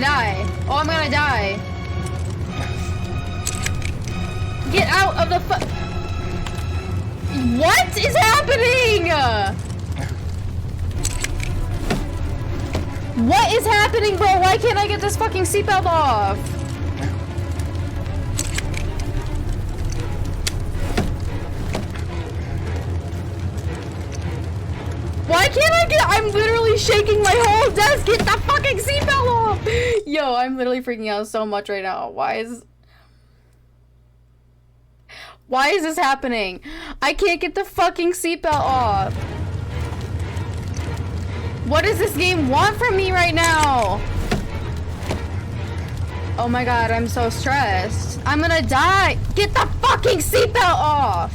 gonna die. Oh, I'm gonna die. Get out of the What is happening? What is happening, bro? Why can't I get this fucking seatbelt off? Why can't I get- I'm literally shaking my whole desk. Get the fucking seatbelt off! Yo, I'm literally freaking out so much right now. Why is this happening? I can't get the fucking seatbelt off. What does this game want from me right now? Oh my god, I'm so stressed. I'm gonna die. Get the fucking seatbelt off!